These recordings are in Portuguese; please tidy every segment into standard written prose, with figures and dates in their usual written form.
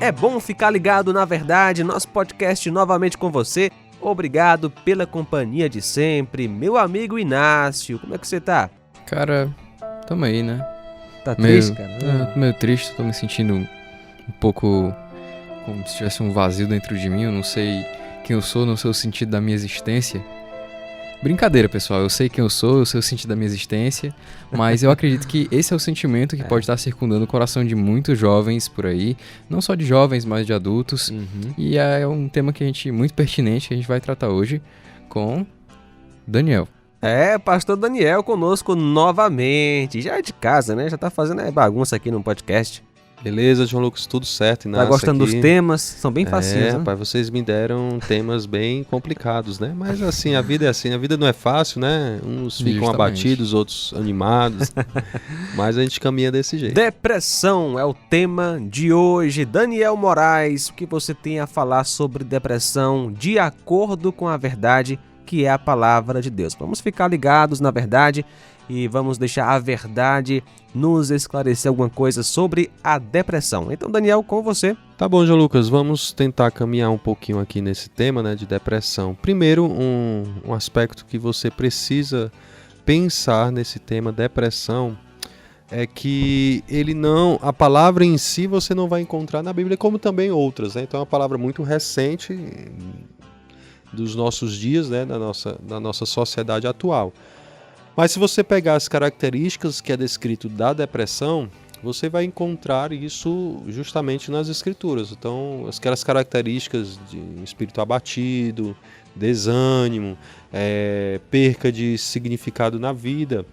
É bom ficar ligado na verdade, nosso podcast novamente com você. Obrigado pela companhia de sempre, meu amigo Inácio. Como é que você tá? Cara, tamo aí, né? Tá triste, cara? Tô meio triste, tô me sentindo um pouco como se tivesse um vazio dentro de mim. Eu não sei quem eu sou, não sei o sentido da minha existência. Brincadeira, pessoal, eu sei quem eu sei o sentido da minha existência, mas eu acredito que esse é o sentimento que pode estar circundando o coração de muitos jovens por aí, não só de jovens, mas de adultos, e é um tema muito pertinente que a gente vai tratar hoje com Daniel. Pastor Daniel conosco novamente, já é de casa, né? Já tá fazendo bagunça aqui no podcast. Beleza, João Lucas, tudo certo, Inácio. Tá gostando aqui dos temas? São bem facinhos, né? Rapaz, vocês me deram temas bem complicados, né? Mas assim, a vida é assim, a vida não é fácil, né? Uns ficam abatidos, outros animados, mas a gente caminha desse jeito. Depressão é o tema de hoje. Daniel Moraes, o que você tem a falar sobre depressão de acordo com a verdade, que é a palavra de Deus? Vamos ficar ligados na verdade e vamos deixar a verdade nos esclarecer alguma coisa sobre a depressão. Então, Daniel, com você. Tá bom, João Lucas, vamos tentar caminhar um pouquinho aqui nesse tema, né, de depressão. Primeiro, um aspecto que você precisa pensar nesse tema depressão é que a palavra em si você não vai encontrar na Bíblia, como também outras, né? Então é uma palavra muito recente dos nossos dias, né, da nossa sociedade atual. Mas se você pegar as características que é descrito da depressão, você vai encontrar isso justamente nas Escrituras. Então, aquelas características de espírito abatido, desânimo, perca de significado na vida,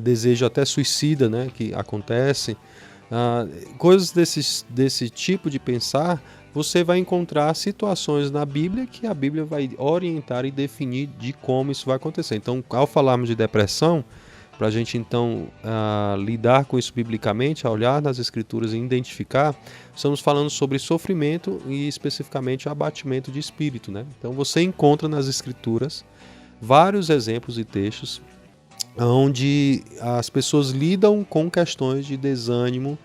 desejo até suicida, né, que acontece, coisas desse tipo de pensar, você vai encontrar situações na Bíblia que a Bíblia vai orientar e definir de como isso vai acontecer. Então, ao falarmos de depressão, para a gente então lidar com isso biblicamente, a olhar nas Escrituras e identificar, estamos falando sobre sofrimento e especificamente abatimento de espírito, né? Então, você encontra nas Escrituras vários exemplos e textos onde as pessoas lidam com questões de desânimo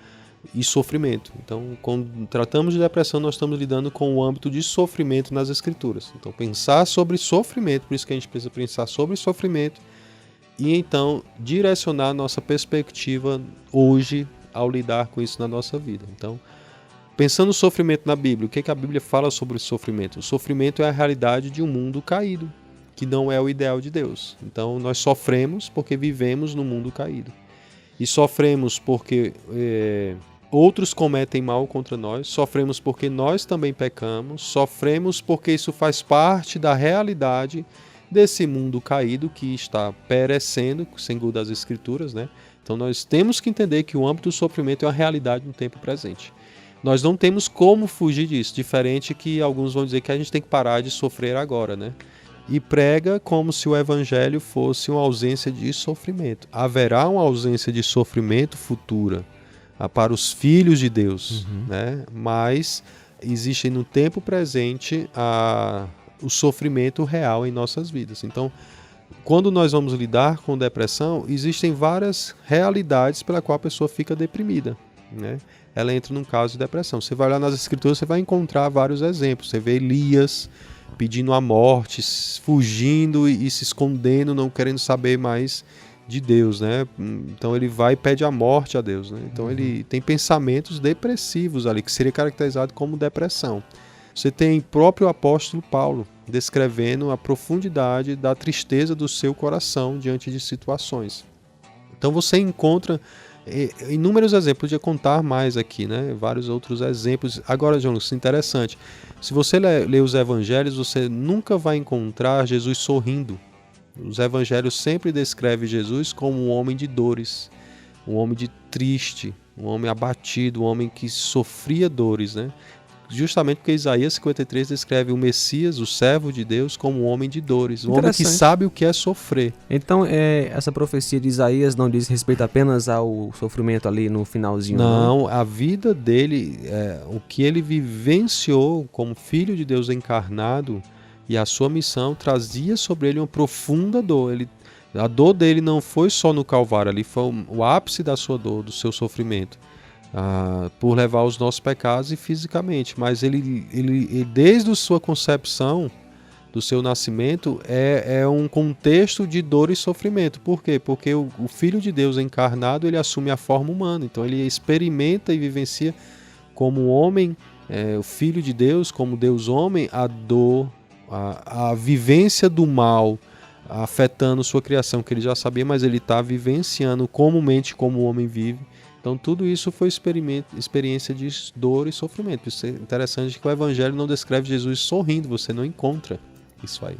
e sofrimento. Então, quando tratamos de depressão, nós estamos lidando com o âmbito de sofrimento nas Escrituras. Então, pensar sobre sofrimento, por isso que a gente precisa pensar sobre sofrimento e então direcionar a nossa perspectiva hoje ao lidar com isso na nossa vida. Então, pensando no sofrimento na Bíblia, o que a Bíblia fala sobre o sofrimento? O sofrimento é a realidade de um mundo caído, que não é o ideal de Deus. Então, nós sofremos porque vivemos no mundo caído. E sofremos porque outros cometem mal contra nós, sofremos porque nós também pecamos, sofremos porque isso faz parte da realidade desse mundo caído que está perecendo, segundo as Escrituras, né? Então nós temos que entender que o âmbito do sofrimento é uma realidade no tempo presente. Nós não temos como fugir disso, diferente que alguns vão dizer que a gente tem que parar de sofrer agora, né? E prega como se o evangelho fosse uma ausência de sofrimento. Haverá uma ausência de sofrimento futura para os filhos de Deus, né? Mas existe no tempo presente o sofrimento real em nossas vidas. Então, quando nós vamos lidar com depressão, existem várias realidades pela qual a pessoa fica deprimida, né? Ela entra num caso de depressão. Você vai olhar nas Escrituras, você vai encontrar vários exemplos. Você vê Elias pedindo a morte, fugindo e se escondendo, não querendo saber mais de Deus, né? Então ele vai e pede a morte a Deus, né? Então ele tem pensamentos depressivos ali, que seria caracterizado como depressão. Você tem o próprio apóstolo Paulo descrevendo a profundidade da tristeza do seu coração diante de situações. Então você encontra inúmeros exemplos, podia contar mais aqui, né? Vários outros exemplos. Agora, João, isso é interessante. Se você ler os evangelhos, você nunca vai encontrar Jesus sorrindo. Os evangelhos sempre descrevem Jesus como um homem de dores, um homem triste, um homem abatido, um homem que sofria dores, né? Justamente porque Isaías 53 descreve o Messias, o servo de Deus, como um homem de dores, um homem que sabe o que é sofrer. Então, essa profecia de Isaías não diz respeito apenas ao sofrimento ali no finalzinho? Não, a vida dele, o que ele vivenciou como filho de Deus encarnado e a sua missão trazia sobre ele uma profunda dor. A dor dele não foi só no Calvário, ali foi o ápice da sua dor, do seu sofrimento. por levar os nossos pecados e fisicamente, mas ele desde a sua concepção, do seu nascimento, é um contexto de dor e sofrimento. Por quê? Porque o Filho de Deus encarnado, ele assume a forma humana, então ele experimenta e vivencia como homem, o Filho de Deus, como Deus homem, a dor, a vivência do mal, afetando sua criação, que ele já sabia, mas ele está vivenciando comumente como o homem vive. Então tudo isso foi experiência de dor e sofrimento. Isso é interessante que o Evangelho não descreve Jesus sorrindo, você não encontra isso aí.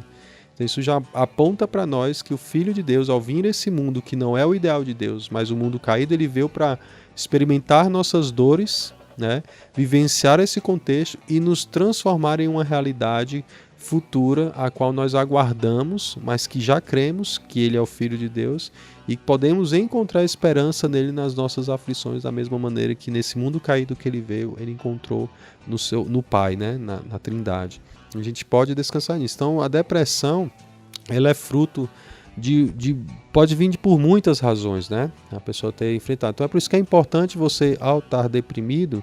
Então isso já aponta para nós que o Filho de Deus, ao vir nesse mundo que não é o ideal de Deus, mas o mundo caído, ele veio para experimentar nossas dores, né? Vivenciar esse contexto e nos transformar em uma realidade futura, a qual nós aguardamos, mas que já cremos que ele é o Filho de Deus e podemos encontrar esperança nele nas nossas aflições, da mesma maneira que nesse mundo caído que ele veio, ele encontrou no Pai, né? na Trindade. A gente pode descansar nisso. Então a depressão, ela é fruto pode vir por muitas razões, né? A pessoa ter enfrentado. Então é por isso que é importante você, ao estar deprimido,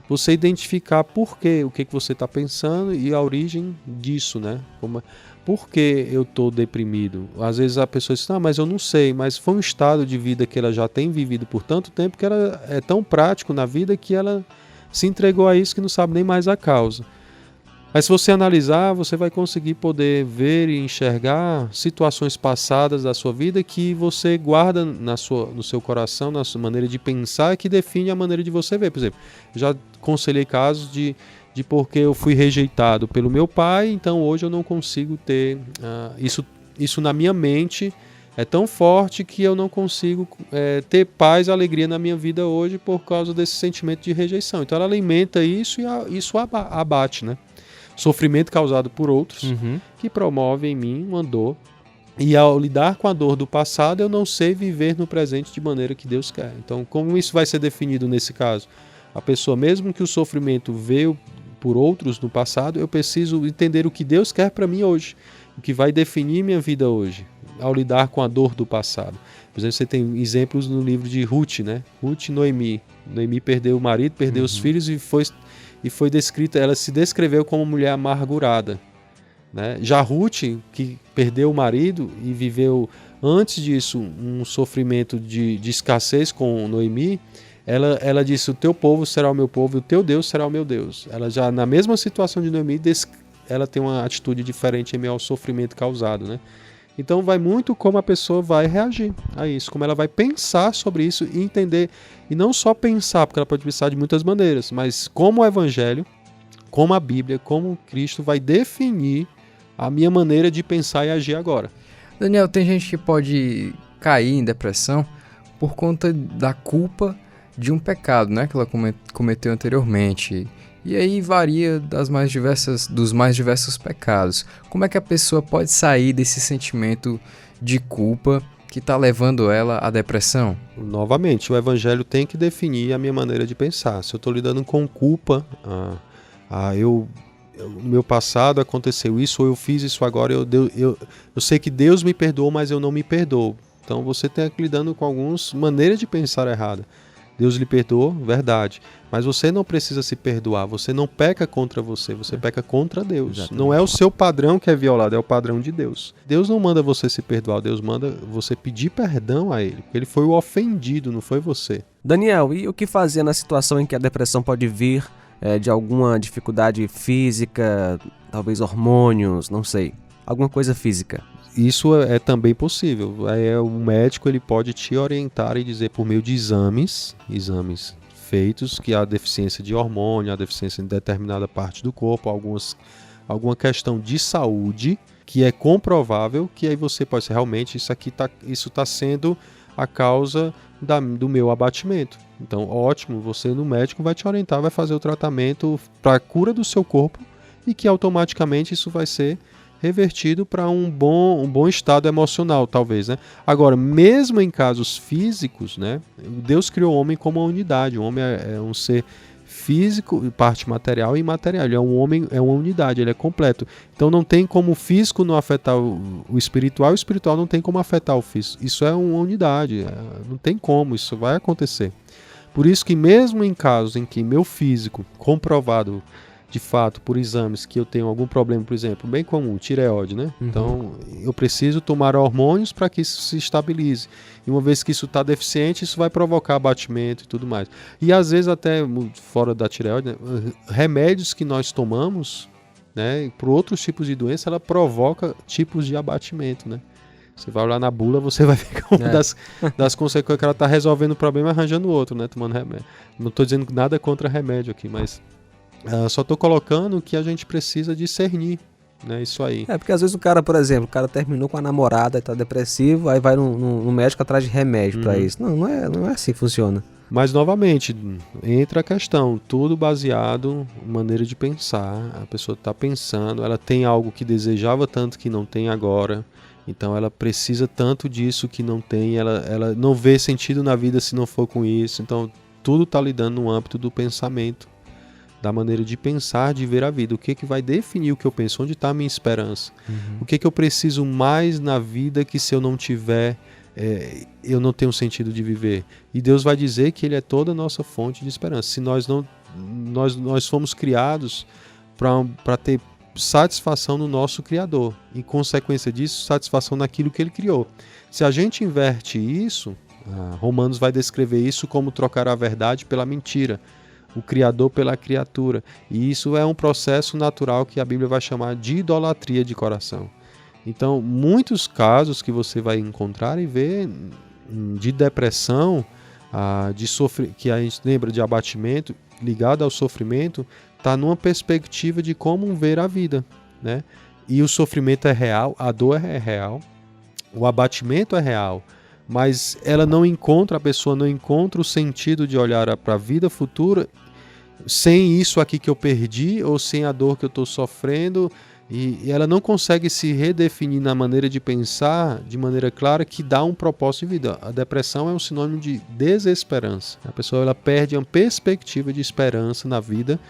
você identificar por quê, o que você está pensando e a origem disso, né? Por que eu estou deprimido? Às vezes a pessoa diz, mas eu não sei, mas foi um estado de vida que ela já tem vivido por tanto tempo que ela é tão prático na vida que ela se entregou a isso que não sabe nem mais a causa. Mas se você analisar, você vai conseguir poder ver e enxergar situações passadas da sua vida que você guarda no seu coração, na sua maneira de pensar, que define a maneira de você ver. Por exemplo, já aconselhei casos de porque eu fui rejeitado pelo meu pai, então hoje eu não consigo ter isso na minha mente. É tão forte que eu não consigo ter paz e alegria na minha vida hoje por causa desse sentimento de rejeição. Então ela alimenta isso e isso abate, né? Sofrimento causado por outros, que promove em mim uma dor. E ao lidar com a dor do passado, eu não sei viver no presente de maneira que Deus quer. Então, como isso vai ser definido nesse caso? A pessoa, mesmo que o sofrimento veio por outros no passado, eu preciso entender o que Deus quer para mim hoje, o que vai definir minha vida hoje, ao lidar com a dor do passado. Por exemplo, você tem exemplos no livro de Ruth, né? Ruth e Noemi. Noemi perdeu o marido, perdeu os filhos e foi descrita, ela se descreveu como mulher amargurada, né? Já Ruth, que perdeu o marido e viveu antes disso um sofrimento de escassez com Noemi, ela disse, o teu povo será o meu povo e o teu Deus será o meu Deus. Ela já, na mesma situação de Noemi, ela tem uma atitude diferente em meio ao sofrimento causado, né? Então vai muito como a pessoa vai reagir a isso, como ela vai pensar sobre isso e entender, e não só pensar, porque ela pode pensar de muitas maneiras, mas como o Evangelho, como a Bíblia, como Cristo vai definir a minha maneira de pensar e agir agora. Daniel, tem gente que pode cair em depressão por conta da culpa de um pecado, né, que ela cometeu anteriormente. E aí varia dos mais diversos pecados. Como é que a pessoa pode sair desse sentimento de culpa que está levando ela à depressão? Novamente, o Evangelho tem que definir a minha maneira de pensar. Se eu estou lidando com culpa, no meu passado aconteceu isso, ou eu fiz isso agora, eu sei que Deus me perdoou, mas eu não me perdoo. Então você tem que lidando com algumas maneiras de pensar errada. Deus lhe perdoou, verdade. Mas você não precisa se perdoar, você não peca contra você peca contra Deus. Exatamente. Não é o seu padrão que é violado, é o padrão de Deus. Deus não manda você se perdoar, Deus manda você pedir perdão a Ele, porque Ele foi o ofendido, não foi você. Daniel, e o que fazer na situação em que a depressão pode vir de alguma dificuldade física, talvez hormônios, não sei, alguma coisa física? Isso é também possível. O médico ele pode te orientar e dizer por meio de exames feitos que há deficiência de hormônio, há deficiência em determinada parte do corpo, alguma questão de saúde que é comprovável que aí você pode ser realmente isso está sendo a causa do meu abatimento. Então, ótimo, você no médico vai te orientar, vai fazer o tratamento para a cura do seu corpo e que automaticamente isso vai ser revertido para um bom estado emocional, talvez, né? Agora, mesmo em casos físicos, né? Deus criou o homem como uma unidade. O homem é um ser físico, parte material e imaterial. Ele é um homem, é uma unidade, ele é completo. Então não tem como o físico não afetar o espiritual não tem como afetar o físico. Isso é uma unidade, não tem como, isso vai acontecer. Por isso que mesmo em casos em que meu físico, comprovado de fato por exames, que eu tenho algum problema, por exemplo, bem comum, tireoide, né? Então eu preciso tomar hormônios para que isso se estabilize. E uma vez que isso está deficiente, isso vai provocar abatimento e tudo mais. E às vezes até fora da tireoide, né, remédios que nós tomamos, né, por outros tipos de doença, ela provoca tipos de abatimento, né? Você vai olhar na bula, você vai ver que uma das consequências que ela está resolvendo o problema arranjando outro, né? Tomando remédio. Não estou dizendo nada contra remédio aqui, mas só estou colocando que a gente precisa discernir, né? Isso aí. Porque às vezes o cara, por exemplo, o cara terminou com a namorada e tá depressivo, aí vai no médico atrás de remédio pra isso. Não é assim que funciona. Mas, novamente, entra a questão, tudo baseado em maneira de pensar. A pessoa está pensando, ela tem algo que desejava tanto que não tem agora. Então ela precisa tanto disso que não tem, ela não vê sentido na vida se não for com isso. Então tudo está lidando no âmbito do pensamento, da maneira de pensar, de ver a vida. O que vai definir o que eu penso? Onde está a minha esperança? O que eu preciso mais na vida que se eu não tiver, eu não tenho sentido de viver? E Deus vai dizer que Ele é toda a nossa fonte de esperança. Se nós fomos criados para ter satisfação no nosso Criador, em consequência disso, satisfação naquilo que Ele criou. Se a gente inverte isso, Romanos vai descrever isso como trocar a verdade pela mentira, o Criador pela criatura, e isso é um processo natural que a Bíblia vai chamar de idolatria de coração. Então, muitos casos que você vai encontrar e ver de depressão, que a gente lembra de abatimento, ligado ao sofrimento, está numa perspectiva de como ver a vida, né? E o sofrimento é real, a dor é real, o abatimento é real, mas a pessoa não encontra o sentido de olhar para a vida futura sem isso aqui que eu perdi ou sem a dor que eu estou sofrendo, e ela não consegue se redefinir na maneira de pensar de maneira clara que dá um propósito de vida. A depressão é um sinônimo de desesperança. A pessoa ela perde uma perspectiva de esperança na vida,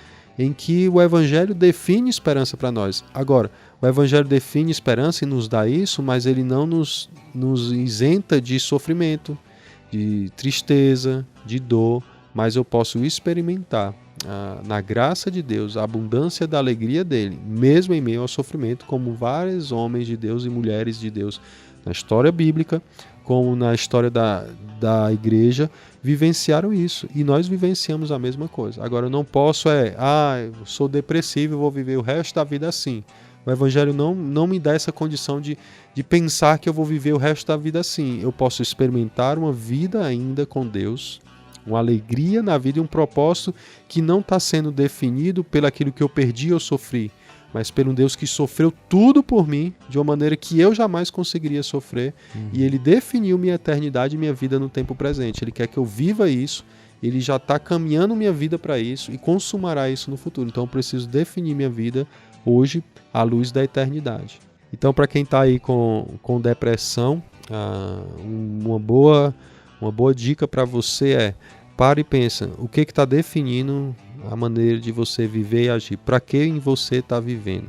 em que o Evangelho define esperança para nós. Agora, o Evangelho define esperança e nos dá isso, mas ele não nos isenta de sofrimento, de tristeza, de dor, mas eu posso experimentar na graça de Deus a abundância da alegria dele, mesmo em meio ao sofrimento, como vários homens de Deus e mulheres de Deus na história bíblica, como na história da igreja, vivenciaram isso. E nós vivenciamos a mesma coisa. Agora, eu não posso eu sou depressivo e vou viver o resto da vida assim. O Evangelho não me dá essa condição de pensar que eu vou viver o resto da vida assim. Eu posso experimentar uma vida ainda com Deus, uma alegria na vida e um propósito que não está sendo definido pelaquilo que eu perdi ou sofri, mas pelo Deus que sofreu tudo por mim de uma maneira que eu jamais conseguiria sofrer. E Ele definiu minha eternidade e minha vida no tempo presente. Ele quer que eu viva isso, Ele já está caminhando minha vida para isso e consumará isso no futuro. Então eu preciso definir minha vida hoje à luz da eternidade. Então, para quem está aí com depressão, uma boa dica para você pare e pensa, o que está definindo a maneira de você viver e agir? Para quem você está vivendo?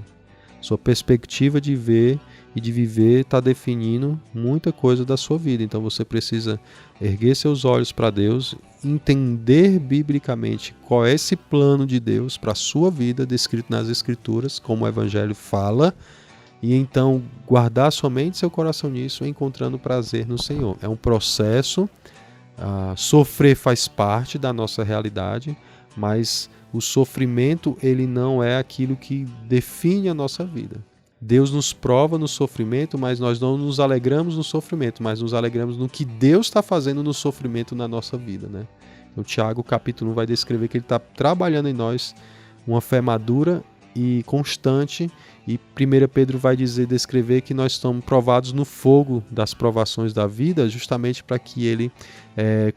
Sua perspectiva de ver e de viver está definindo muita coisa da sua vida. Então você precisa erguer seus olhos para Deus, entender biblicamente qual é esse plano de Deus para a sua vida, descrito nas Escrituras, como o Evangelho fala, e então guardar somente seu coração nisso, encontrando prazer no Senhor. É um processo. Sofrer faz parte da nossa realidade, mas o sofrimento ele não é aquilo que define a nossa vida. Deus nos prova no sofrimento, mas nós não nos alegramos no sofrimento, mas nos alegramos no que Deus está fazendo no sofrimento na nossa vida, né? Então, Tiago, capítulo 1, vai descrever que Ele está trabalhando em nós uma fé madura e constante, e 1 Pedro vai descrever que nós estamos provados no fogo das provações da vida, justamente para que Ele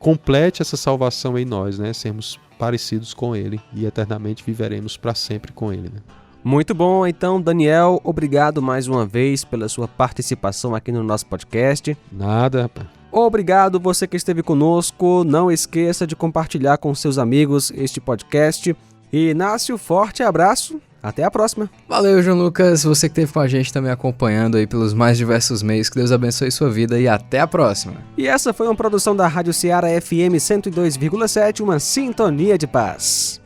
complete essa salvação em nós, né? Sermos parecidos com Ele e eternamente viveremos para sempre com Ele, né? Muito bom, então, Daniel, obrigado mais uma vez pela sua participação aqui no nosso podcast. Nada, rapaz. Obrigado você que esteve conosco, não esqueça de compartilhar com seus amigos este podcast. E Inácio, forte abraço, Até a próxima. Valeu, João Lucas, você que esteve com a gente também acompanhando aí pelos mais diversos meios. Que Deus abençoe sua vida e até a próxima. E essa foi uma produção da Rádio Ceará FM 102,7, uma sintonia de paz.